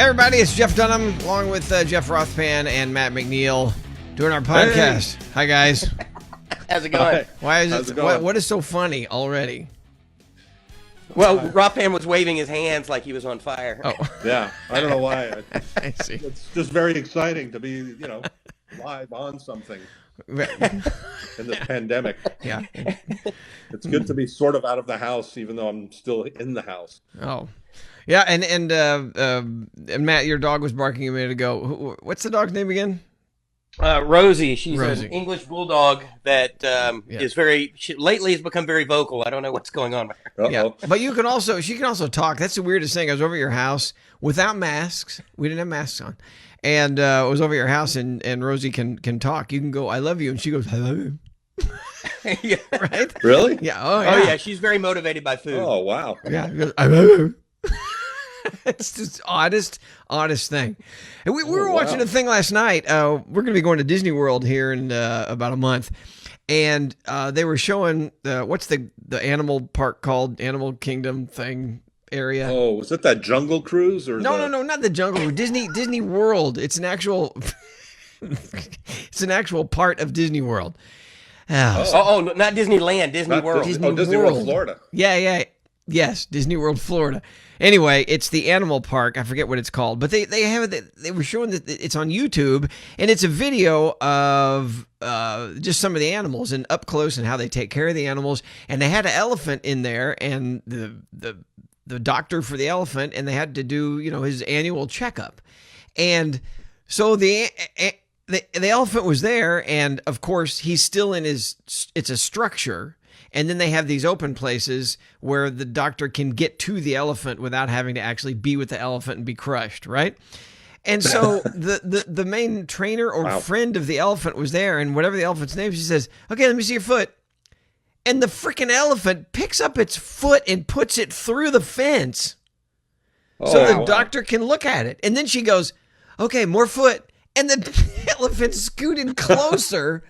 Hey everybody, it's Jeff Dunham along with Jeff Rothpan and Matt McNeil doing our podcast. Hey. Hi guys. How's it going? Why is it going? What is so funny already? Well, Rothpan was waving his hands like he was on fire. Oh. Yeah, I don't know why. I see. It's just very exciting to be, live on something in this pandemic. Yeah. It's good to be sort of out of the house, even though I'm still in the house. Oh. Yeah, and Matt, your dog was barking a minute ago. What's the dog's name again? Rosie. She's Rosie. An English bulldog that is lately has become very vocal. I don't know what's going on with her. Uh-oh. Yeah, but she can also talk. That's the weirdest thing. I was over at your house without masks. We didn't have masks on, and I was over at your house, and Rosie can talk. You can go, "I love you," and she goes, "I love you." Yeah. Right? Really? Yeah. Oh yeah. She's very motivated by food. Oh wow. Yeah. She goes, "I love you." It's just oddest thing. And we were watching a thing last night. We're going to be going to Disney World here in about a month. And they were showing, what's the animal park called? Animal Kingdom thing area. Oh, was it that Jungle Cruise? Or No, not the Jungle. Disney World. It's an actual, it's an actual part of Disney World. Oh, not Disneyland, Disney World. Disney World, Florida. Yeah. Yes, Disney World, Florida. Anyway, it's the animal park. I forget what it's called, but they were showing that it's on YouTube, and it's a video of just some of the animals and up close and how they take care of the animals. And they had an elephant in there, and the doctor for the elephant, and they had to do his annual checkup, and so the elephant was there, and of course he's still in it's a structure. And then they have these open places where the doctor can get to the elephant without having to actually be with the elephant and be crushed, right? And so the main trainer or friend of the elephant was there, and whatever the elephant's name, she says, "Okay, let me see your foot." And the freaking elephant picks up its foot and puts it through the fence so the doctor can look at it. And then she goes, "Okay, more foot." And the elephant scooted closer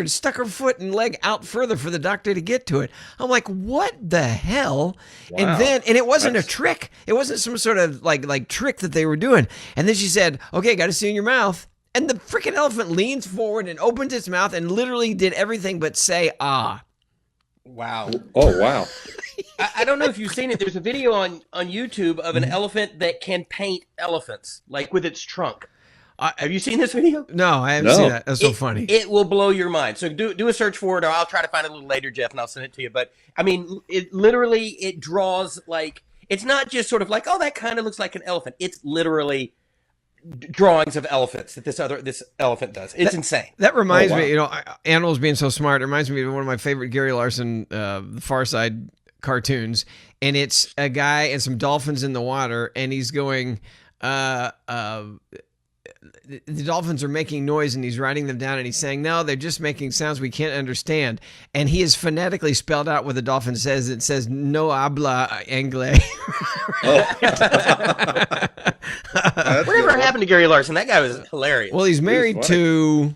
and stuck her foot and leg out further for the doctor to get to it. I'm like, what the hell? Wow. And it wasn't a trick. It wasn't some sort of like trick that they were doing. And then she said, "Okay, got to see in your mouth." And the freaking elephant leans forward and opens its mouth and literally did everything but say, "Ah." Wow. Oh, wow. I don't know if you've seen it. There's a video on YouTube of an elephant that can paint elephants, like with its trunk. Have you seen this video? No, I haven't seen that. That's so funny. It will blow your mind. So do a search for it, or I'll try to find it a little later, Jeff, and I'll send it to you. But I mean, it draws like, it's not just sort of like, oh, that kind of looks like an elephant. It's literally drawings of elephants that this elephant does. It's insane. That reminds me, animals being so smart. It reminds me of one of my favorite Gary Larson, the Far Side cartoons, and it's a guy and some dolphins in the water, and he's going, the dolphins are making noise, and he's writing them down, and he's saying, "No, they're just making sounds we can't understand." And he has phonetically spelled out what the dolphin says. It says, "No habla inglés." Whatever happened to Gary Larson? That guy was hilarious. Well, he's married to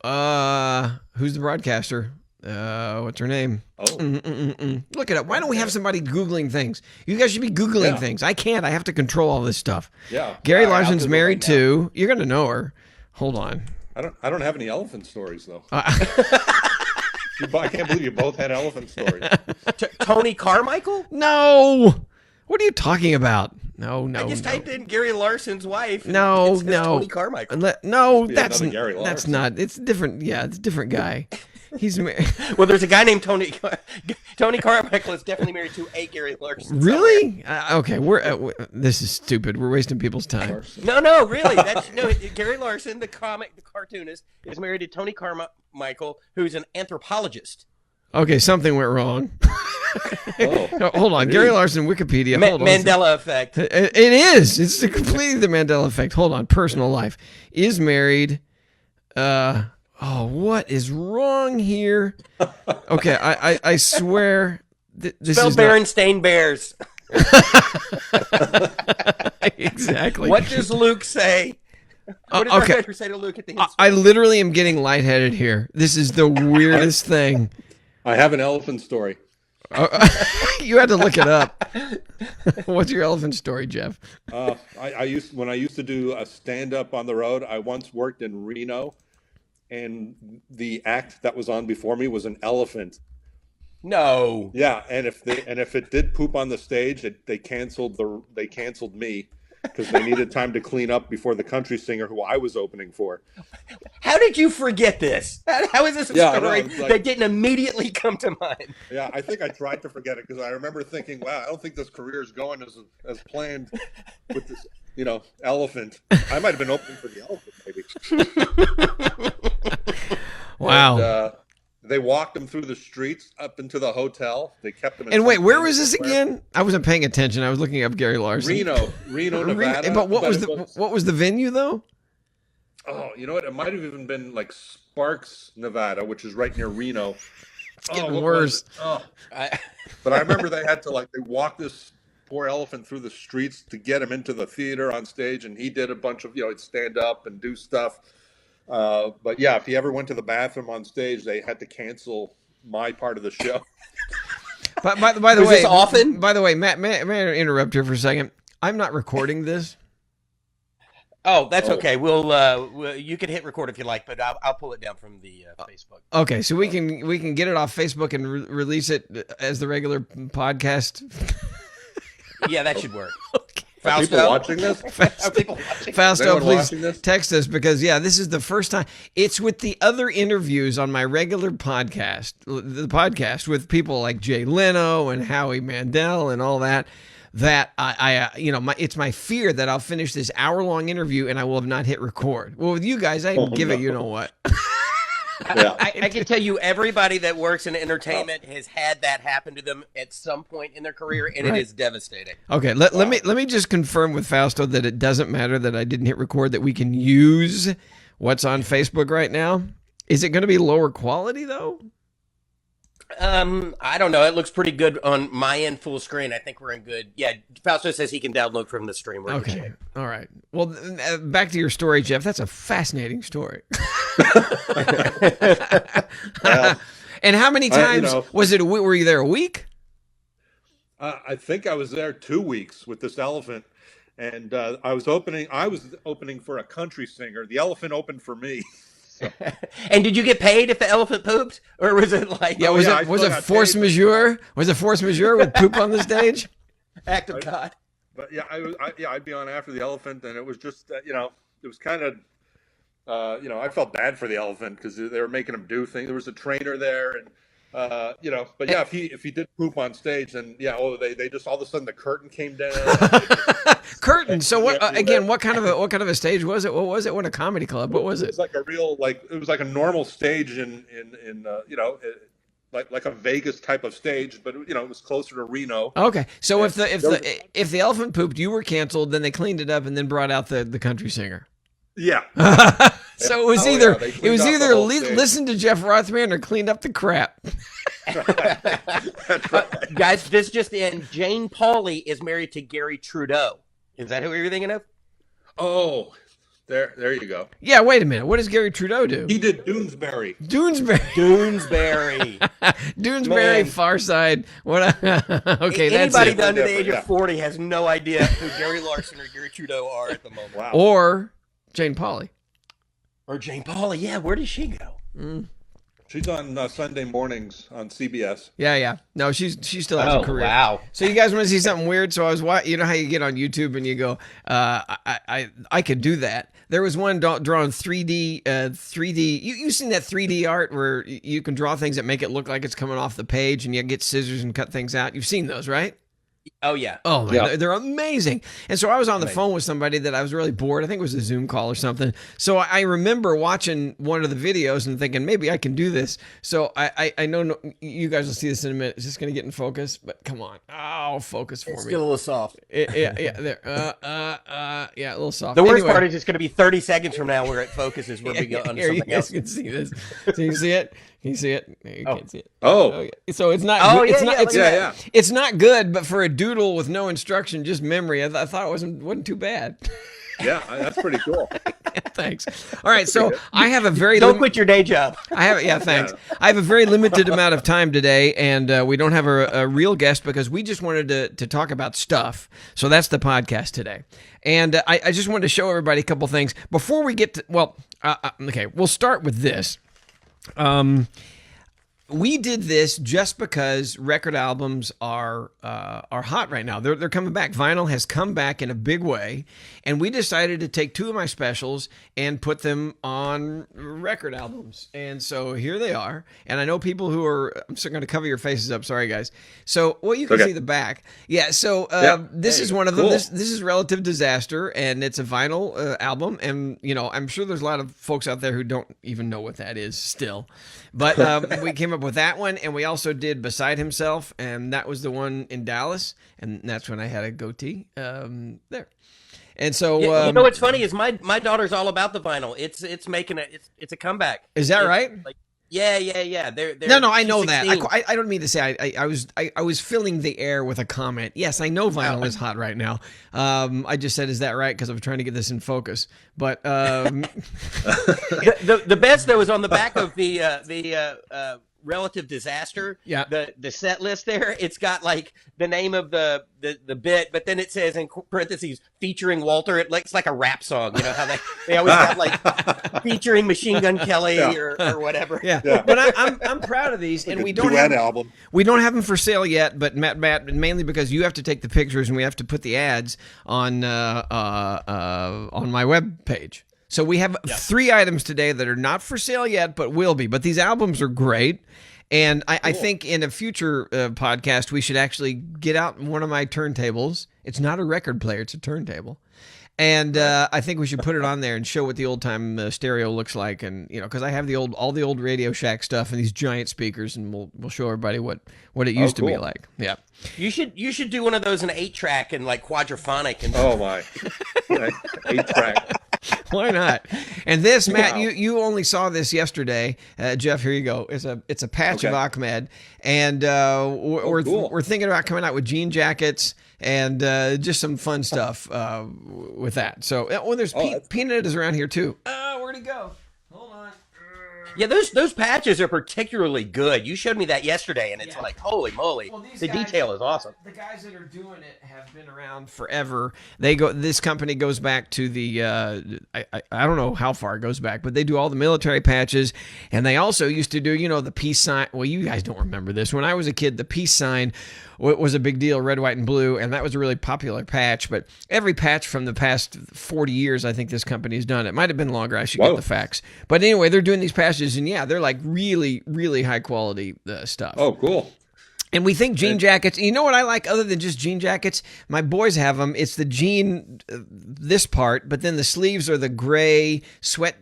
who's the broadcaster? What's her name? Look it up. Why don't we have somebody Googling things? You guys should be Googling things. I can't. I have to control all this stuff. Yeah. Gary Larson's married to. You're gonna know her. Hold on. I don't have any elephant stories though. I can't believe you both had elephant stories. Tony Carmichael? No. What are you talking about? No. I just typed in Gary Larson's wife. No. Tony Carmichael. No, that's not. It's different. Yeah, it's a different guy. He's married. Well, there's a guy named Tony Carmichael is definitely married to a Gary Larson. Really? Okay, this is stupid. We're wasting people's time. No, really. Gary Larson, the cartoonist, is married to Tony Carmichael, who's an anthropologist. Okay, something went wrong. No, hold on, Gary Larson, Wikipedia. Hold on. Mandela effect. It is. It's completely the Mandela effect. Hold on. Personal life. Is married. Oh, what is wrong here? Okay, I swear. This Spell is Berenstain Bears. Exactly. What does Luke say? What does Darth say to Luke at the end? I literally am getting lightheaded here. This is the weirdest thing. I have an elephant story. You had to look it up. What's your elephant story, Jeff? When I used to do a stand-up on the road, I once worked in Reno, and the act that was on before me was an elephant. No. Yeah, and if it did poop on the stage, they canceled me because they needed time to clean up before the country singer who I was opening for. How did you forget this? How is this a story that didn't immediately come to mind? Yeah, I think I tried to forget it because I remember thinking, wow, I don't think this career is going as planned with this, elephant. I might have been opening for the elephant, maybe. Wow. And, they walked him through the streets up into the hotel. They kept him in. And wait, where was this again? I wasn't paying attention. I was looking up Gary Larson. Reno, Nevada. But what was the venue though? Oh, you know what? It might have even been like Sparks, Nevada, which is right near Reno. It's getting worse. But I remember they had to they walked this poor elephant through the streets to get him into the theater on stage, and he did a bunch of he'd stand up and do stuff. But yeah, if he ever went to the bathroom on stage, they had to cancel my part of the show. By the way, this often? By the way, Matt, may I interrupt here for a second? I'm not recording this. Oh, that's okay. We'll you can hit record if you like, but I'll pull it down from the Facebook. Okay, so we can get it off Facebook and release it as the regular podcast. Yeah, that should work. Okay. Are people watching this? Fausto, please text us because, this is the first time. It's with the other interviews on my regular podcast, the podcast with people like Jay Leno and Howie Mandel and all that it's my fear that I'll finish this hour-long interview and I will have not hit record. Well, with you guys, I can give it, you know what. Yeah. I can tell you everybody that works in entertainment has had that happen to them at some point in their career, and it is devastating. Okay, let me just confirm with Fausto that it doesn't matter that I didn't hit record, that we can use what's on Facebook right now. Is it going to be lower quality, though? I don't know. It looks pretty good on my end, full screen. I think we're in good. Yeah, Fausto says he can download from the stream. We're in good shape. All right. Well, back to your story, Jeff. That's a fascinating story. And how many times was it? Were you there a week? I think I was there 2 weeks with this elephant, and I was opening for a country singer. The elephant opened for me. And did you get paid if the elephant pooped, or was it like? Yeah, was it force majeure? Was it force majeure with poop on the stage? Act of God. But yeah, I'd be on after the elephant, and it was just it was kind of I felt bad for the elephant because they were making him do things. There was a trainer there, and but yeah, if he did poop on stage, then they just all of a sudden the curtain came down. Curtain. So what? Again, what kind of a stage was it? What was it? What a comedy club? What was it? It was like a real it was like a normal stage in like a Vegas type of stage, but it was closer to Reno. Okay, so if the elephant pooped, you were canceled. Then they cleaned it up and then brought out the country singer. Yeah. So it was either listen to Jeff Rothman or cleaned up the crap. That's right. Guys, this just in: Jane Pauley is married to Gary Trudeau. Is that who you're thinking of? Oh, there you go. Yeah, wait a minute. What does Gary Trudeau do? He did Doonesbury. Doonesbury, Far Side. What? Okay, that's anybody under the age of 40 has no idea who Gary Larson or Gary Trudeau are at the moment. Wow. Or Jane Pauley. Yeah. Where does she go? She's on Sunday mornings on CBS. Yeah. No, she still has a career. Wow. So you guys want to see something weird? So I was how you get on YouTube and you go, I could do that. There was one drawing 3D. You've seen that 3D art where you can draw things that make it look like it's coming off the page, and you get scissors and cut things out. You've seen those, right? Oh, yeah. Oh, my God. They're amazing. And so I was on the phone with somebody that I was really bored. I think it was a Zoom call or something. So I remember watching one of the videos and thinking, maybe I can do this. So I know you guys will see this in a minute. Is this going to get in focus? But come on. Oh, focus for me. It's still a little soft. Yeah, there. A little soft. The worst part is it's going to be 30 seconds from now where it focuses. We're going on here, something else. You can see this. So you see it? Can you see it? No, you can't see it. Oh. Okay. So it's not. Oh, It's not good, but for a doodle with no instruction, just memory, I thought it wasn't too bad. Yeah, that's pretty cool. Thanks. All right, so I have a very Don't quit your day job. Thanks. I have a very limited amount of time today, and we don't have a real guest because we just wanted to talk about stuff. So that's the podcast today. And I just wanted to show everybody a couple things before we get to, okay, we'll start with this. We did this just because record albums are hot right now. They're coming back. Vinyl has come back in a big way, and we decided to take two of my specials and put them on record albums. And so here they are. And I know people who are. I'm still going to cover your faces up. Sorry, guys. So you can see the back. Yeah. So this is one of them. Cool. This is Relative Disaster, and it's a vinyl album. And I'm sure there's a lot of folks out there who don't even know what that is still. But we came up with that one, and we also did Beside Himself, and that was the one in Dallas, and that's when I had a goatee there. And so what's funny is my daughter's all about the vinyl. It's making it's a comeback. Is that right? Like, yeah. No, I know that. I don't mean to say I was filling the air with a comment. Yes, I know vinyl is hot right now. I just said, is that right? Because I'm trying to get this in focus. But the best though is on the back of the Relative Disaster. Yeah. The set list there. It's got like the name of the bit, but then it says in parentheses featuring Walter. It looks like a rap song. You know how they always have like featuring Machine Gun Kelly or whatever. Yeah. But I'm proud of these, and we don't have album. We don't have them for sale yet. But Matt, mainly because you have to take the pictures and we have to put the ads on my web page. So we have 3 items today that are not for sale yet, but will be. But these albums are great. And I think in a future podcast, we should actually get out one of my turntables. It's not a record player. It's a turntable. And I think we should put it on there and show what the old-time stereo looks like. And, because I have all the old Radio Shack stuff and these giant speakers, and we'll show everybody what it used to be like. Yeah. You should do one of those in 8-track and like quadrophonic. And oh, my. 8-track. Why not? And this, Matt, you only saw this yesterday. Jeff, here you go. It's a patch of Ahmed, and we're thinking about coming out with jean jackets and just some fun stuff with that. So, there's Peanut is around here too. Where'd he go? Hold on. Yeah, those patches are particularly good. You showed me that yesterday, and it's like, holy moly, detail is awesome. The guys that are doing it have been around forever. This company goes back to the I don't know how far it goes back, but they do all the military patches, and they also used to do the peace sign. Well, you guys don't remember this. When I was a kid, the peace sign was a big deal, red, white, and blue, and that was a really popular patch. But every patch from the past 40 years, I think this company's done. It might have been longer. I should get the facts. But anyway, they're doing these patches, and they're like really, really high quality stuff. Oh, cool. And we think jean jackets. You know what I like other than just jean jackets? My boys have them. It's the jean, this part, but then the sleeves are the gray sweatshirt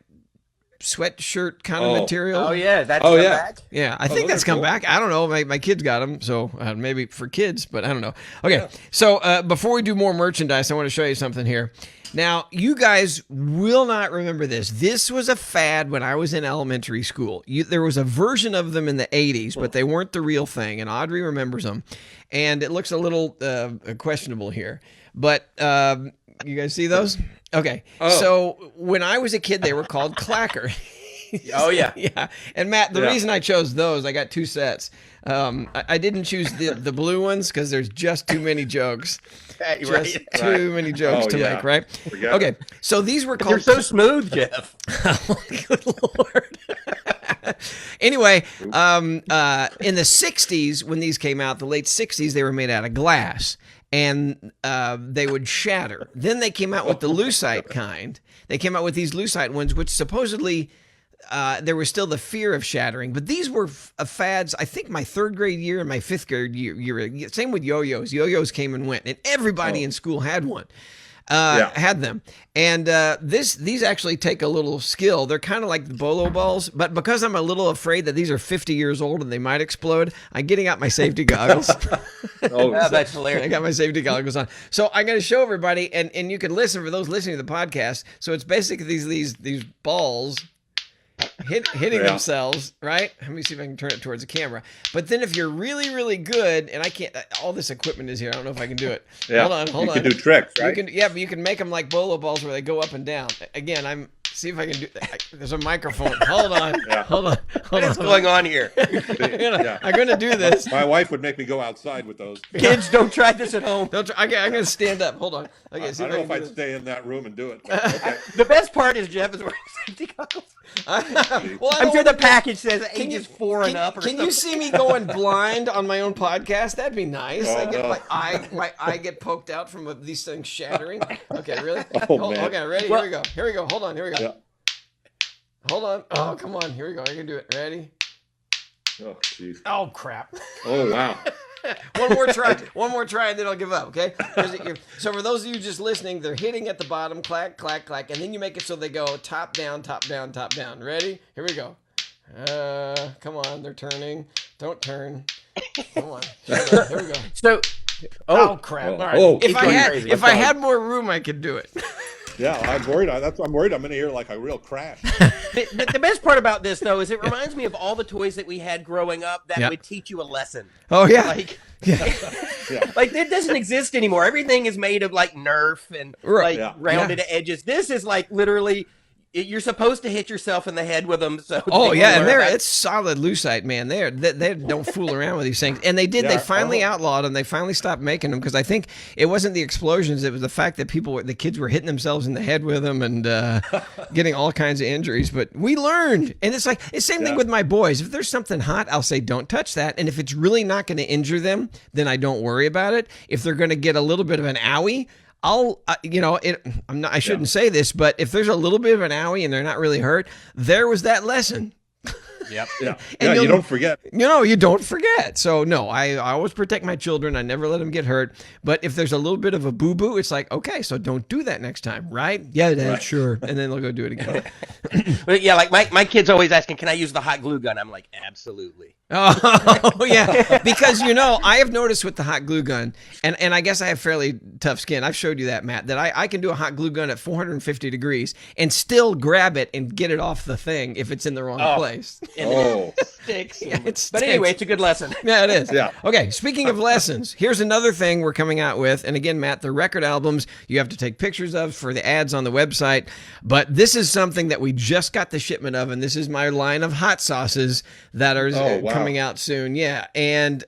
kind of material. Oh yeah, that's come back. Yeah, I think that's come back. I don't know. My kids got them, so maybe for kids, but I don't know. Okay, so before we do more merchandise, I want to show you something here. Now, you guys will not remember this. This was a fad when I was in elementary school. There was a version of them in the 80s, but they weren't the real thing, and Audrey remembers them. And it looks a little questionable here. But you guys see those? Okay. So when I was a kid, they were called Klacker. Oh, yeah. Yeah. And Matt, the reason I chose those, I got 2 sets. I didn't choose the blue ones because there's just too many jokes. Too many jokes to make, right? Okay. So these were called... You're so smooth, Jeff. Good Lord. Anyway, in the 60s, when these came out, the late 60s, they were made out of glass. And they would shatter. Then they came out with the lucite kind. They came out with these lucite ones, which supposedly there was still the fear of shattering. But these were fads, I think, my 3rd grade year and my 5th grade year. Same with yo-yos. Yo-yos came and went, and everybody in school had one. Had them. And these actually take a little skill. They're kind of like the bolo balls, but because I'm a little afraid that these are 50 years old and they might explode, I'm getting out my safety goggles. That's hilarious. I got my safety goggles on. So I'm going to show everybody, and you can listen for those listening to the podcast. So it's basically these balls, hitting Yeah. themselves, right? Let me see if I can turn it towards the camera. But then if you're really, really good, and I can't, all this equipment is here. I don't know if I can do it. Yeah. Hold on. You can do tricks, right? But you can make them like bolo balls where they go up and down. Again, see if I can do. There's a microphone. Hold on. Yeah. Hold on. What's going on here? I'm gonna do this. My wife would make me go outside with those. Kids, don't try this at home. Don't try, I'm gonna stand up. Hold on. Okay, I see don't if know if I I'd can do stay in that room and do it. Okay. The best part is Jeff is wearing safety goggles. this. Well, I I'm don't sure the wanna- package says Can ages 4 and up. Or Can you see me going blind on my own podcast? That'd be nice. Oh, I get no. my eye get poked out from these things shattering. Okay, really? Oh, man. Okay, ready? Well- Here we go. Here we go. Hold on. Here we go. Yeah. Hold on. Oh, come on. Here we go. I can do it. Ready? Oh, jeez. Oh, crap. Oh, wow. One more try. One more try, and then I'll give up. Okay. So for those of you just listening, they're hitting at the bottom, clack, clack, clack, and then you make it so they go top down, top down, top down. Ready? Here we go. Come on. They're turning. Don't turn. Come on. Here we go. So, Oh, crap! Oh. All right. Oh. If I going had crazy. if I had more room, I could do it. Yeah, I'm worried. I'm worried I'm going to hear like a real crash. the best part about this, though, is it reminds me of all the toys that we had growing up that Yep. would teach you a lesson. Oh yeah. Like, Yeah. Yeah. like that doesn't exist anymore. Everything is made of like Nerf and Right. like Yeah. rounded edges. This is like literally, you're supposed to hit yourself in the head with them. So Oh they yeah, can and learn about- it's solid lucite, man. They don't fool around with these things, and they did. Yeah, They finally uh-huh. outlawed them. They finally stopped making them because I think it wasn't the explosions; it was the fact that the kids were hitting themselves in the head with them and getting all kinds of injuries. But we learned, and it's like the same thing Yeah. with my boys. If there's something hot, I'll say don't touch that, and if it's really not going to injure them, then I don't worry about it. If they're going to get a little bit of an owie, I shouldn't say this, but if there's a little bit of an owie and they're not really hurt, there was that lesson. Yep. Yeah. And Yeah, you'll- you don't forget. You don't forget. So no, I always protect my children. I never let them get hurt. But if there's a little bit of a boo-boo, it's like, okay, so don't do that next time, right? Yeah, Dad, Right. sure. And then they'll go do it again. But yeah, like my kid's always asking, "Can I use the hot glue gun?" I'm like, "Absolutely." Oh yeah, because I have noticed with the hot glue gun, and I guess I have fairly tough skin. I've showed you that, Matt, that I can do a hot glue gun at 450 degrees and still grab it and get it off the thing if it's in the wrong place. Oh. Sticks. Yeah, it But stinks. anyway, it's a good lesson. Yeah, it is. Yeah. Okay, speaking of lessons, here's another thing we're coming out with. And again, Matt, the record albums you have to take pictures of for the ads on the website. But this is something that we just got the shipment of, and this is my line of hot sauces that are Oh, wow. coming out soon. Yeah, and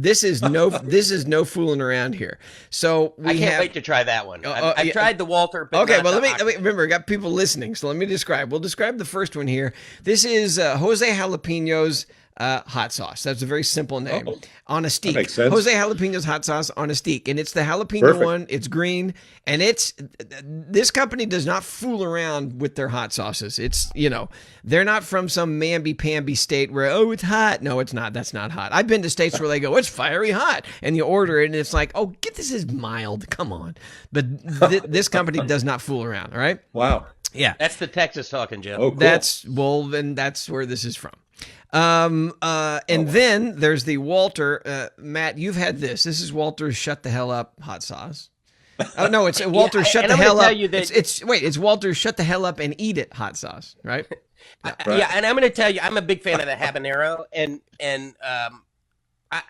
this is no fooling around here. So I we can't have. wait to try that one. Oh, I've yeah. tried the Walter. But Okay, not well, the let me hot- remember, I got people listening, so let me describe. We'll describe the first one here. This is Jose Jalapenos hot sauce. That's a very simple name. Oh. On a steak. makes sense. Jose Jalapenos hot sauce on a steak. And it's the jalapeno Perfect. one. It's green. And this company does not fool around with their hot sauces. It's, they're not from some mamby-pamby state where, oh, it's hot. No, it's not. That's not hot. I've been to states where they go, it's fiery hot. And you order it and it's like, oh, this is mild. Come on. But this company does not fool around. All right. Wow. Yeah. That's the Texas talking, Jeff. Oh, cool. Then that's where this is from. And then there's the Walter. Matt, you've had this. This is Walter's Shut the Hell Up hot sauce. Oh no, it's Walter's Shut and the I'm gonna Hell tell Up. you that- It's Walter's Shut the Hell Up and Eat It hot sauce, right? Right. Yeah, and I'm going to tell you, I'm a big fan of the habanero, and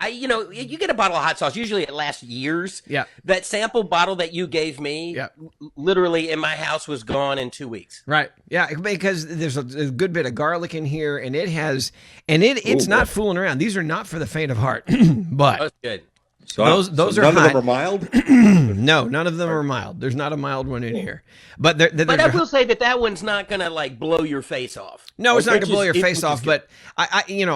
you get a bottle of hot sauce. Usually, it lasts years. Yeah. That sample bottle that you gave me, Yeah. literally in my house, was gone in 2 weeks. Right. Yeah, because there's a good bit of garlic in here, and it's Ooh, not boy. fooling around. These are not for the faint of heart, but That's good. So, Those so are none hot. of them are mild. no, none of them are mild. There's not a mild one in here, but But I will say that one's not going to like blow your face off. No, it's not Which gonna blow is- your it- face which is off, good. but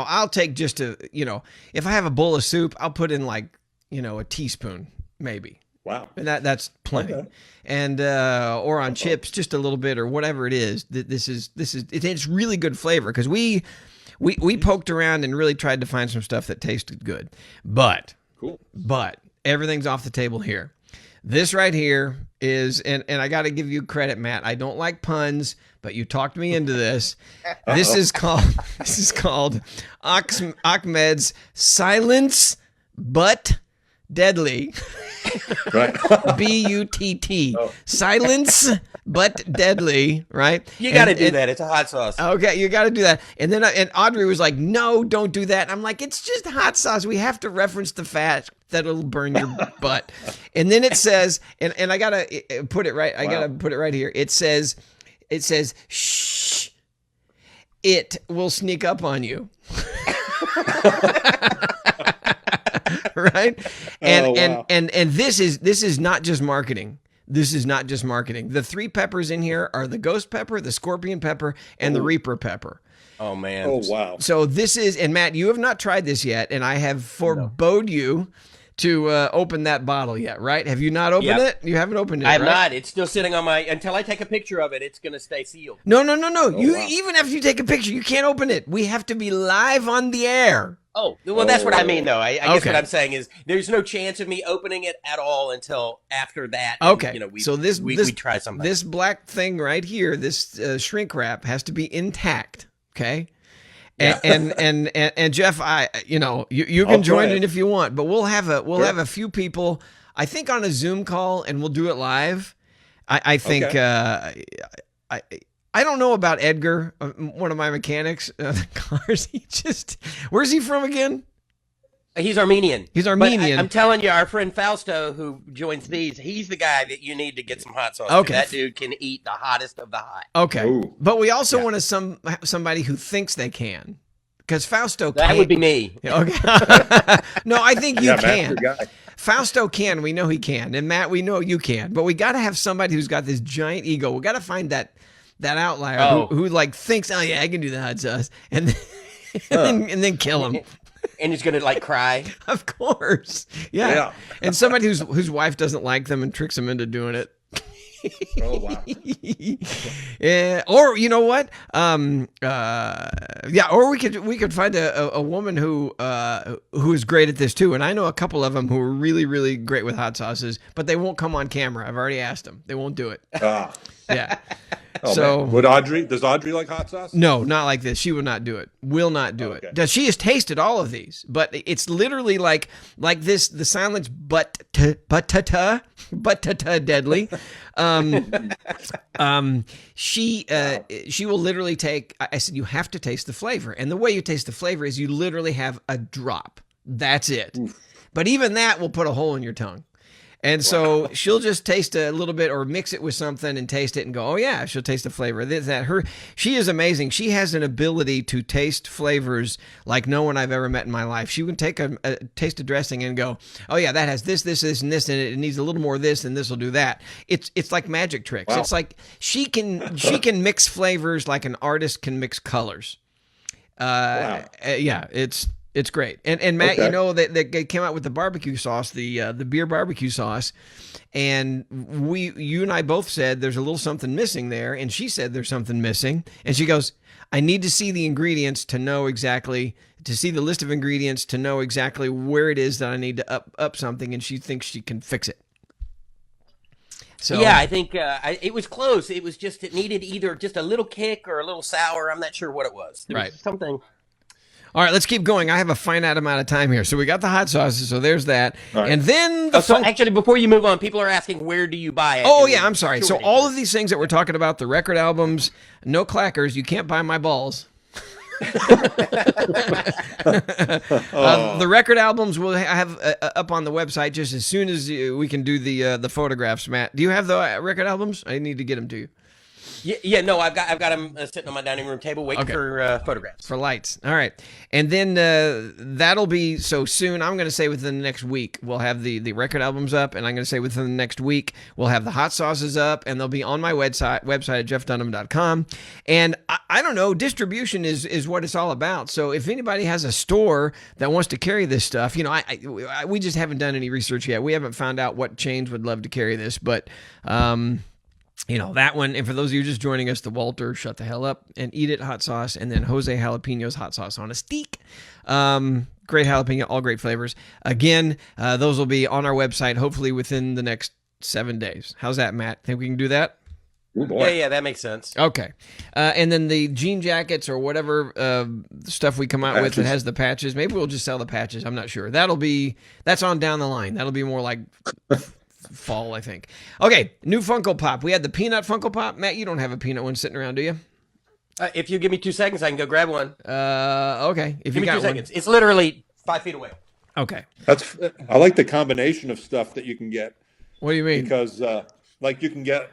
I'll take just if I have a bowl of soup, I'll put in like, a teaspoon, maybe. Wow. And that's plenty. Okay. And or on chips, just a little bit or whatever it is. It's really good flavor because we poked around and really tried to find some stuff that tasted good. But Cool. everything's off the table here. This right here is, and I got to give you credit, Matt. I don't like puns, but you talked me into this. This is called Ahmed's Silence But deadly. Right. B-U-T-T. Oh. Silence, but deadly, right? You got to do that. It's a hot sauce. Okay, you got to do that. And then and Audrey was like, no, don't do that. And I'm like, it's just hot sauce. We have to reference the fact that it'll burn your butt. And then it says, and I got to put it right. I got to put it right here. It says, shh, it will sneak up on you. Right? And this is not just marketing. This is not just marketing. The 3 peppers in here are the ghost pepper, the scorpion pepper, and the reaper pepper. Oh man. Oh wow. So this is, and Matt, you have not tried this yet, and I have forebode you to open that bottle yet, right? Have you not opened it? You haven't opened it, I have right? not. It's still sitting on my, until I take a picture of it, it's going to stay sealed. No. Even after you take a picture, you can't open it. We have to be live on the air. Oh, well, that's what I mean, though. I guess Okay. what I'm saying is there's no chance of me opening it at all until after that. Okay. And, so we try something. This black thing right here, this shrink wrap, has to be intact. Okay. And Jeff, you can join in if you want, but we'll have a few people, I think, on a Zoom call, and we'll do it live. I think I don't know about Edgar, one of my mechanics, the cars. Where's he from again? He's Armenian. He's Armenian. But I'm telling you, our friend Fausto, who joins these, he's the guy that you need to get some hot sauce. Okay. That dude can eat the hottest of the hot. Okay. Ooh. But we also want somebody who thinks they can. Because Fausto That can't. would be me. Okay. No, I think you Matt's can. your guy. Fausto can. We know he can. And Matt, we know you can. But we got to have somebody who's got this giant ego. We got to find that outlier who like thinks, oh yeah, I can do the hot sauce, and then kill him. And he's going to like cry. Of course. Yeah. And somebody whose wife doesn't like them and tricks them into doing it. Oh wow. Yeah. Or you know what? Or we could find a woman who is great at this too. And I know a couple of them who are really, really great with hot sauces, but they won't come on camera. I've already asked them. They won't do it. Yeah. Oh, so man. Does Audrey like hot sauce? No, not like this. She will not do it. Will not do it. She has tasted all of these, but it's literally like this. The silence, but deadly. She will literally take. I said you have to taste the flavor, and the way you taste the flavor is you literally have a drop. That's it. Oof. But even that will put a hole in your tongue. And so she'll just taste a little bit or mix it with something and taste it and go, oh yeah, she'll taste the flavor. She is amazing. She has an ability to taste flavors like no one I've ever met in my life. She would take taste a dressing and go, oh yeah, that has this, and this in it. It needs a little more of this, and this will do that. It's like magic tricks. Wow. It's like she can mix flavors like an artist can mix colors. Yeah, it's great. And Matt, you know that they came out with the barbecue sauce, the beer barbecue sauce, and you and I both said there's a little something missing there, and she said there's something missing, and she goes, I need to see the ingredients to see the list of ingredients to know exactly where it is that I need to up something, and she thinks she can fix it. So yeah, I think it was close. It was just it needed either just a little kick or a little sour. I'm not sure what it was. There was something. All right, let's keep going. I have a finite amount of time here. So we got the hot sauces, so there's that. Right. And then so actually, before you move on, people are asking, where do you buy it? Oh, yeah, I'm sorry. So all of these things that we're talking about, the record albums, no clackers, you can't buy my balls. The record albums we'll have up on the website just as soon as we can do the photographs, Matt. Do you have the record albums? I need to get them to you. Yeah, no, I've got them sitting on my dining room table waiting for photographs. For lights. All right. And then that'll be so soon. I'm going to say within the next week we'll have the record albums up, and I'm going to say within the next week we'll have the hot sauces up, and they'll be on my website at jeffdunham.com. And I don't know, distribution is what it's all about. So if anybody has a store that wants to carry this stuff, you know, we just haven't done any research yet. We haven't found out what chains would love to carry this, but you know, that one, and for those of you just joining us, the Walter Shut the Hell Up and Eat It hot sauce, and then Jose Jalapenos hot sauce on a steak. Great jalapeno, all great flavors. Again, those will be on our website, hopefully within the next 7 days. How's that, Matt? Think we can do that? Oh, boy. Yeah, that makes sense. Okay. And then the jean jackets or whatever stuff we come out with that has the patches. Maybe we'll just sell the patches. I'm not sure. That's on down the line. That'll be more like fall, I think. Okay, new Funko Pop. We had the peanut Funko Pop. Matt, you don't have a peanut one sitting around, do you? If you give me 2 seconds, I can go grab one. Okay. If Give you me got 2 one. seconds. It's literally 5 feet away. Okay. I like the combination of stuff that you can get. What do you mean? Because like you can get,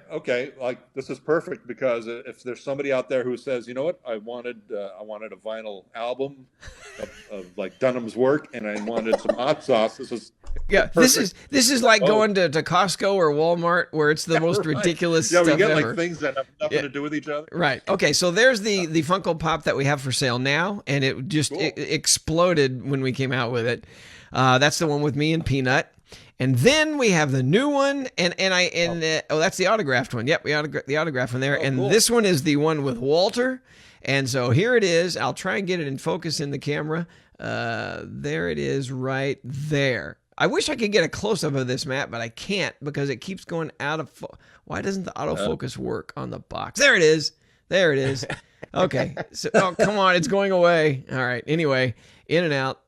like this is perfect because if there's somebody out there who says, you know what, I wanted a vinyl album of like Dunham's work, and I wanted some hot sauce. This is this is like going to Costco or Walmart where it's the most ridiculous stuff we get ever. like things that have nothing to do with each other. Right. Okay. So there's the Funko Pop that we have for sale now, and it just it exploded when we came out with it. That's the one with me and Peanut. And then we have the new one, and that's the autographed one. Yep, we the autographed one there. Cool. This one is the one with Walter. And so here it is. I'll try and get it in focus in the camera. There it is right there. I wish I could get a close-up of this, Matt, but I can't because it keeps going out of why doesn't the autofocus work on the box? There it is. There it is. Okay. So, come on. It's going away. All right. Anyway, in and out.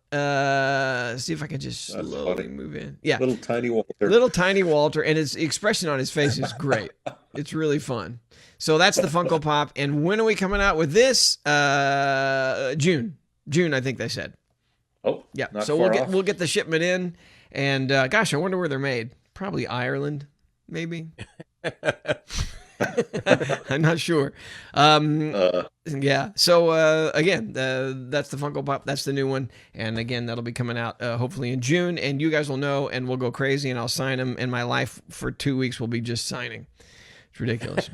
See if I can just slowly move in. Yeah. Little tiny Walter. And his expression on his face is great. It's really fun. So that's the Funko Pop. And when are we coming out with this? June, I think they said. Oh, yeah. So we'll get the shipment in, and gosh, I wonder where they're made. Probably Ireland, maybe. I'm not sure. Yeah. So again, that's the Funko Pop. That's the new one, and again, that'll be coming out hopefully in June. And you guys will know, and we'll go crazy, and I'll sign them. And my life for 2 weeks will be just signing. It's ridiculous,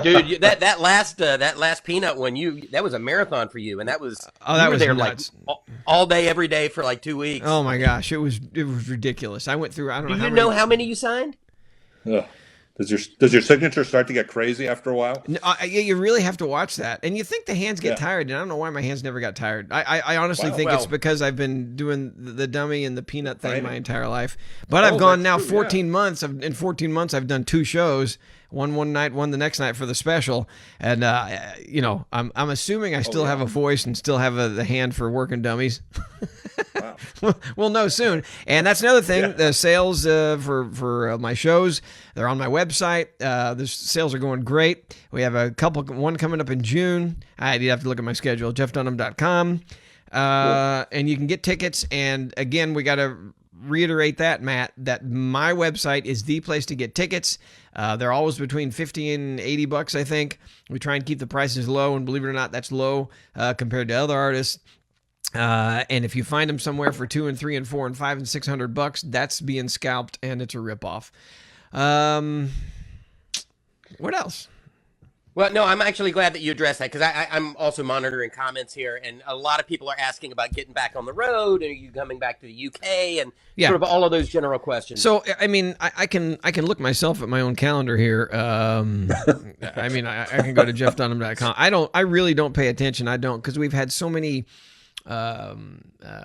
dude. That last peanut one, that was a marathon for you, and that was that was there nuts. like all day, every day for like 2 weeks. Oh my gosh, it was ridiculous. I went through. I don't know. Do you know how many you signed? Does your signature start to get crazy after a while? No, you really have to watch that, and you think the hands get tired, and I don't know why my hands never got tired. I honestly think it's because I've been doing the dummy and the peanut thing my entire life. But I've gone now 14 months. In 14 months, I've done 2 shows. One night, one the next night for the special, and I'm assuming I still have a voice and still have the hand for working dummies. Wow. We'll know soon. And that's another thing. Yeah. The sales for my shows, they're on my website. The sales are going great. We have one coming up in June. You'd have to look at my schedule, jeffdunham.com. And you can get tickets. And again, we got to reiterate that, Matt, that my website is the place to get tickets. They're always between $50 and $80, I think. We try and keep the prices low, and believe it or not, that's low compared to other artists. And if you find them somewhere for $200 and $300 and $400 and $500 and $600, that's being scalped, and it's a ripoff. What else? Well, no, I'm actually glad that you addressed that, because I'm also monitoring comments here, and a lot of people are asking about getting back on the road, and are you coming back to the UK, and sort of all of those general questions. So, I mean, I can look myself at my own calendar here. I mean, I can go to jeffdunham.com. I really don't pay attention. I don't, because we've had so many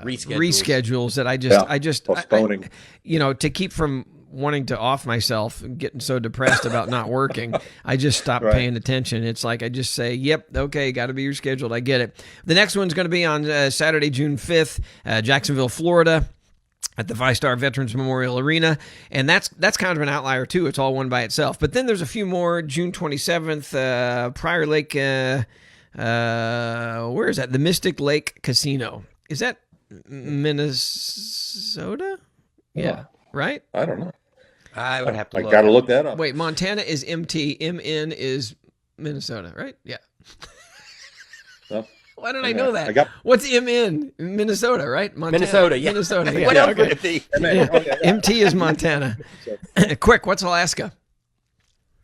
reschedules that I just postponing. To keep from wanting to off myself and getting so depressed about not working, I just stopped paying attention. It's like I just say, yep, okay, got to be rescheduled. I get it. The next one's going to be on Saturday, June 5th, Jacksonville, Florida, at the 5-Star Veterans Memorial Arena, and that's kind of an outlier too. It's all one by itself. But then there's a few more. June 27th, Prior Lake. Where is that? The Mystic Lake Casino. Is that Minnesota? Yeah. Right? I don't know. I would have to look. I got to look that up. Wait, Montana is MT. MN is Minnesota, right? Yeah. Well, why did I know that? What's MN? Minnesota, right? Montana. Minnesota, yeah. Minnesota, yeah. What else would it be? MT is Montana. Quick, what's Alaska?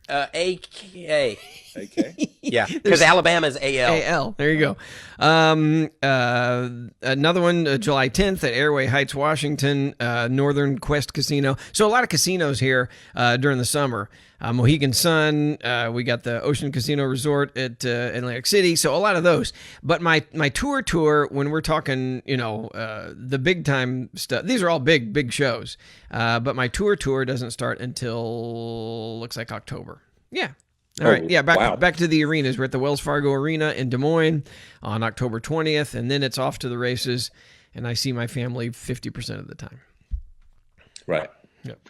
AKA. AK? Yeah, because Alabama's AL. AL. There you go. Another one, July 10th at Airway Heights, Washington, Northern Quest Casino. So a lot of casinos here during the summer. Mohegan Sun. We got the Ocean Casino Resort at Atlantic City. So a lot of those. But my tour, when we're talking, the big time stuff, these are all big shows. But my tour doesn't start until, looks like October. Yeah. All right. Yeah, wow. back to the arenas. We're at the Wells Fargo Arena in Des Moines on October 20th, and then it's off to the races, and I see my family 50% of the time. Right. Yep.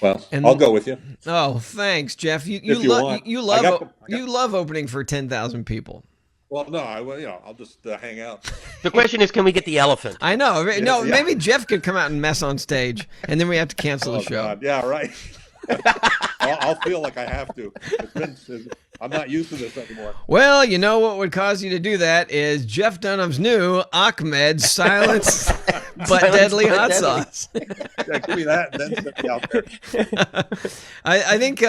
Well, And I'll go with you. Oh, thanks, Jeff. If you want. You love opening for 10,000 people. Well, no, I'll just hang out. The question is, can we get the elephant? I know. No, yeah. Maybe Jeff could come out and mess on stage, and then we have to cancel the show. God. Yeah, right. I'll feel like I have to. I'm not used to this anymore. Well, you know what would cause you to do that is Jeff Dunham's new Ahmed Silence but Deadly Hot Sauce. Yeah, give me that and then send me out there. I think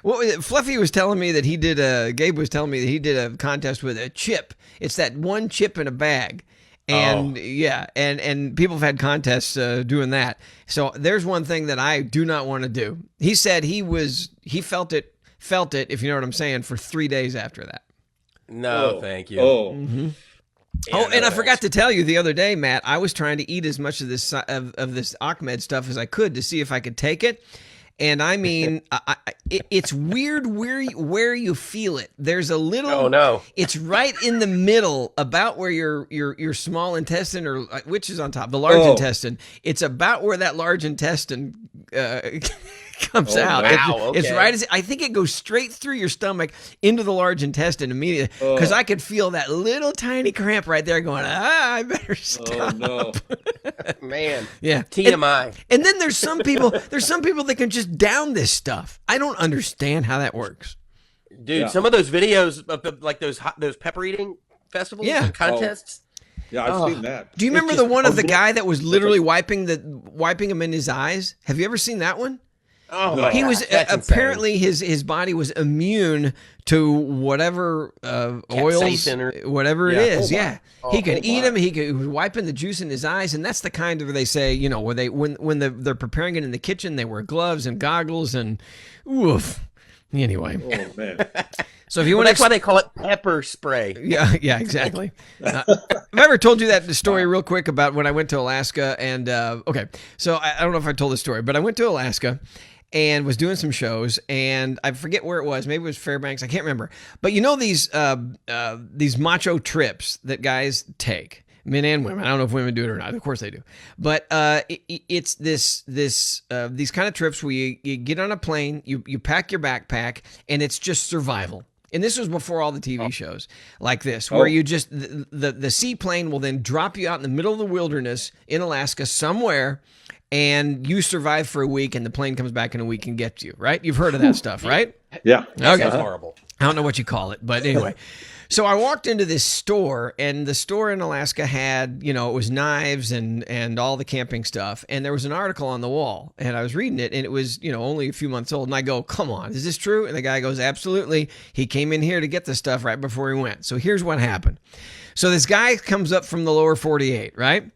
what was it? Fluffy was telling me that Gabe was telling me that he did a contest with a chip. It's that one chip in a bag. And and people have had contests doing that. So there's one thing that I do not want to do. He said he felt it, if you know what I'm saying, for 3 days after that. No, thank you. Oh. Mm-hmm. Yeah, and I forgot to tell you the other day, Matt, I was trying to eat as much of this Ahmed stuff as I could to see if I could take it. And I mean, it's weird where you feel it. There's a little. Oh no! It's right in the middle, about where your small intestine, or which is on top, the large intestine. It's about where that large intestine comes out. Wow, It's right as I think it goes straight through your stomach into the large intestine immediately. Because I could feel that little tiny cramp right there, going, I better stop. Oh no! Man, Yeah. TMI. And then there's some people that can just down this stuff. I don't understand how that works. Dude, some of those videos of like those pepper eating festivals and contests. Yeah, I've seen that. Do you remember the one of the guy that was literally wiping him in his eyes? Have you ever seen that one? Oh my He God, was that's apparently his body was immune to whatever oils, Capsaicin or- whatever it is. He could eat my. them. He was wiping the juice in his eyes, and that's the kind of, they say, where they're preparing it in the kitchen, they wear gloves and goggles and oof. Anyway, Oh man! so if you want, that's why they call it pepper spray. yeah, exactly. I've ever told you that story real quick about when I went to Alaska, and okay, so I don't know if I told the story, but I went to Alaska and was doing some shows, and I forget where it was. Maybe it was Fairbanks. I can't remember. But these macho trips that guys take, men and women. I don't know if women do it or not. Of course they do. But it's these kind of trips where you get on a plane, you pack your backpack, and it's just survival. And this was before all the TV shows like this, where you just the seaplane will then drop you out in the middle of the wilderness in Alaska somewhere, and you survive for a week, and the plane comes back in a week and gets you, right? You've heard of that stuff, right? Yeah. That sounds horrible. I don't know what you call it, but anyway. So I walked into this store, and the store in Alaska had, it was knives and all the camping stuff. And there was an article on the wall, and I was reading it, and it was, only a few months old. And I go, come on, is this true? And the guy goes, absolutely. He came in here to get the stuff right before he went. So here's what happened. So this guy comes up from the lower 48, right?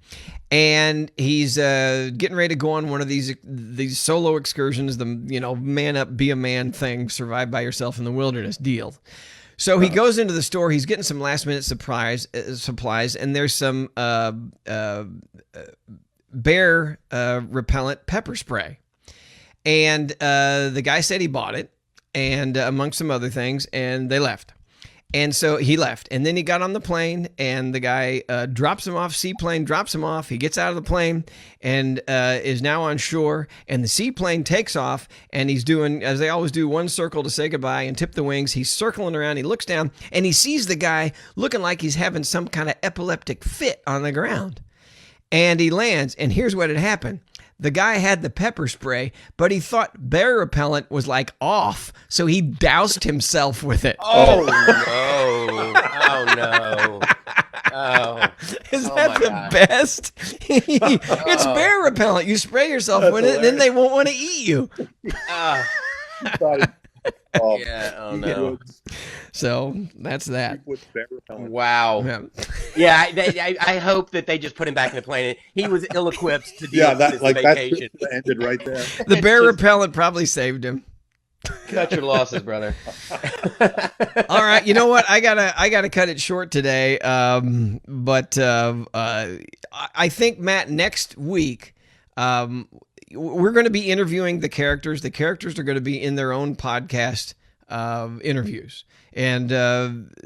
And he's getting ready to go on one of these solo excursions, the man up, be a man thing, survive by yourself in the wilderness deal. So he goes into the store. He's getting some last minute supplies, and there's some bear repellent pepper spray. And the guy said he bought it, and amongst some other things, and they left. And so he left, and then he got on the plane, and the guy drops him off, seaplane drops him off. He gets out of the plane and is now on shore, and the seaplane takes off, and he's doing, as they always do, one circle to say goodbye and tip the wings. He's circling around. He looks down, and he sees the guy looking like he's having some kind of epileptic fit on the ground. And he lands, and here's what had happened. The guy had the pepper spray, but he thought bear repellent was like off, so he doused himself with it. Oh no! Oh no! Oh, is that the God. best? It's bear repellent. You spray yourself with it, and then they won't want to eat you. Yeah. Oh no. So that's that. Wow. Yeah. I hope that they just put him back in the plane. He was ill-equipped to deal with this vacation. That ended right there. The bear repellent probably saved him. Cut your losses, brother. All right, you know what? I gotta cut it short today. But I think, Matt, next week we're going to be interviewing the characters. The characters are going to be in their own podcast interviews. And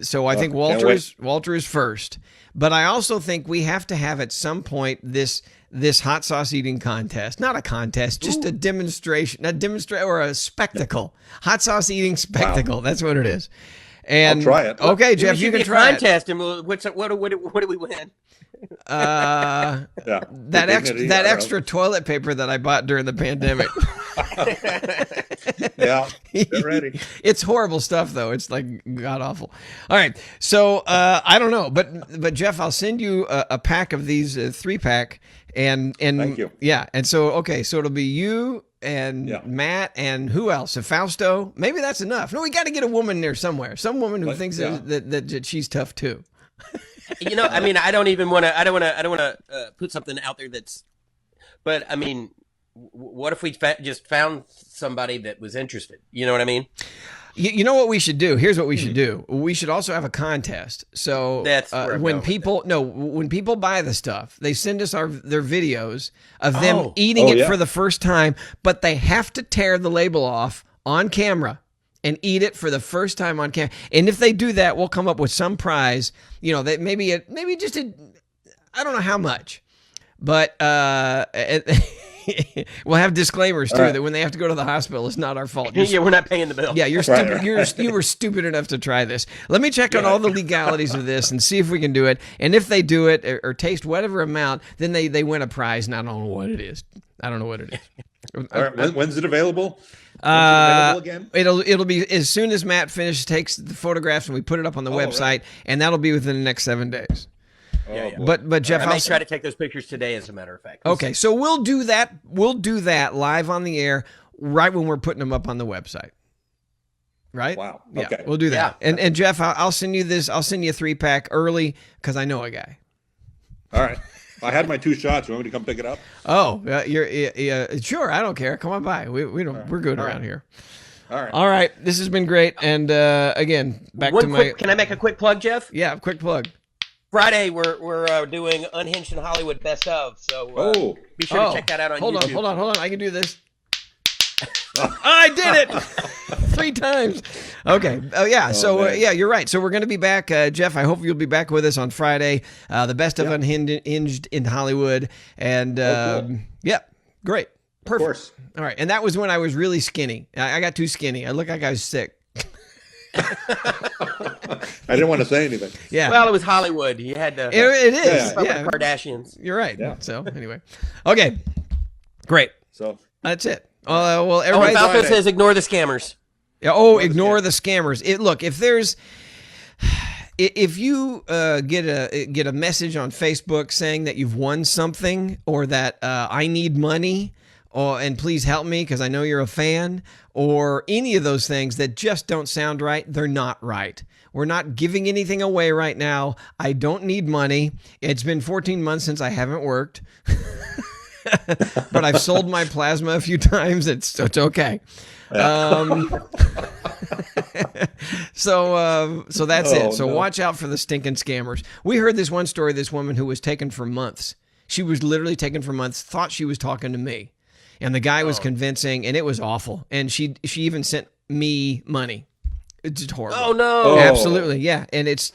so I think can't Walter is first. But I also think we have to have at some point this hot sauce eating contest. Not a contest, just a demonstration, or a spectacle. Hot sauce eating spectacle. Wow. That's what it is. And I'll try it. Okay, Jeff, you can try contest, and what do we win? That extra toilet paper that I bought during the pandemic. Yeah, get ready. It's horrible stuff, though. It's like god awful. All right, so I don't know, but Jeff, I'll send you a pack of these 3-pack, and thank you. Yeah, and so it'll be you and Matt and who else? Fausto. Maybe that's enough. No, we got to get a woman there somewhere. Some woman who thinks that she's tough too. I mean, I don't want to put something out there but I mean, what if we just found somebody that was interested? You know what I mean? You know what we should do? Here's what we should do. We should also have a contest. So that's when people buy the stuff, they send us their videos of them eating it for the first time, but they have to tear the label off on camera and eat it for the first time on camera. And if they do that, we'll come up with some prize. You know, that maybe I don't know how much, but we'll have disclaimers too that when they have to go to the hospital, it's not our fault. We're not paying the bill. Yeah, you're stupid. You were stupid enough to try this. Let me check on all the legalities of this and see if we can do it. And if they do it or taste whatever amount, then they win a prize. And I don't know what it is. All right, when's it available? Again? It'll be as soon as Matt takes the photographs and we put it up on the website, and that'll be within the next 7 days. But Jeff, I may try to take those pictures today, as a matter of fact. Okay, so we'll do that. We'll do that live on the air right when we're putting them up on the website. Right? Wow. Yeah, okay. we'll do that. Yeah. And Jeff, I'll send you this. I'll send you a 3-pack early because I know a guy. All right. I had my 2 shots. You want me to come pick it up? Oh, you're sure. I don't care. Come on by. We don't. We're good around here. All right. This has been great. And again, Can I make a quick plug, Jeff? Yeah, quick plug. Friday we're doing Unhinged in Hollywood Best of. So be sure to check that out on YouTube. Hold on. I can do this. I did it 3 times. Okay. You're right. So we're going to be back, Jeff. I hope you'll be back with us on Friday. The best of Unhinged in Hollywood, and cool. Great, perfect. Of course. All right, and that was when I was really skinny. I got too skinny. I look like I was sick. I didn't want to say anything. Yeah. Well, it was Hollywood. You had to. It is. Yeah. Kardashians. You're right. Yeah. So anyway, okay, great. So that's it. Well, everybody. Falco says ignore the scammers. Ignore the scammers. If you get a message on Facebook saying that you've won something or that I need money and please help me because I know you're a fan, or any of those things that just don't sound right, they're not right. We're not giving anything away right now. I don't need money. It's been 14 months since I haven't worked. But I've sold my plasma a few times. It's okay. So that's it. So watch out for the stinking scammers. We heard this one story, this woman who was taken for months. She was literally taken for months, thought she was talking to me. And the guy was convincing, and it was awful. And she even sent me money. It's just horrible. Oh no! Absolutely, yeah. And it's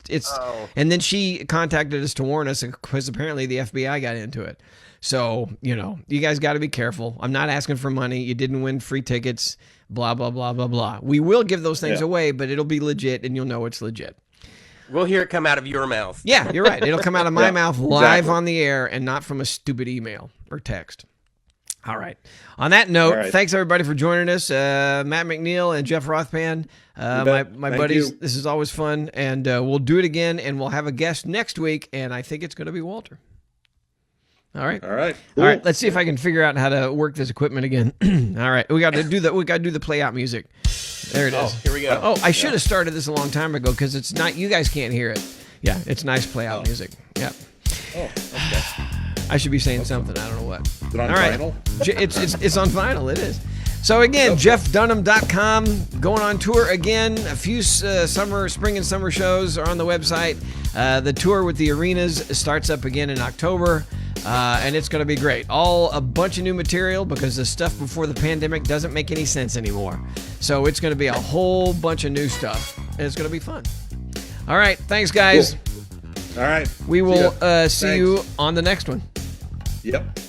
and then she contacted us to warn us because apparently the FBI got into it. So, you guys got to be careful. I'm not asking for money. You didn't win free tickets, blah, blah, blah, blah, blah. We will give those things away, but it'll be legit, and you'll know it's legit. We'll hear it come out of your mouth. Yeah, you're right. It'll come out of my mouth live on the air and not from a stupid email or text. All right. On that note, thanks, everybody, for joining us. Matt McNeil and Jeff Rothman, my buddies. This is always fun, and we'll do it again, and we'll have a guest next week, and I think it's going to be Walter. All right. All right. Cool. All right. Let's see if I can figure out how to work this equipment again. All right. We got to do the play out music. There it is. Oh, here we go. I should have started this a long time ago because it's not. You guys can't hear it. Yeah, it's nice play out music. Yeah. Oh. Okay. I should be saying something. I don't know what. Is it on vinyl? It's on vinyl. It is. So again, JeffDunham.com, going on tour again. A few spring and summer shows are on the website. The tour with the arenas starts up again in October. And it's going to be great. A bunch of new material because the stuff before the pandemic doesn't make any sense anymore. So it's going to be a whole bunch of new stuff, and it's going to be fun. All right. Thanks, guys. Cool. All right. We will see you on the next one. Yep.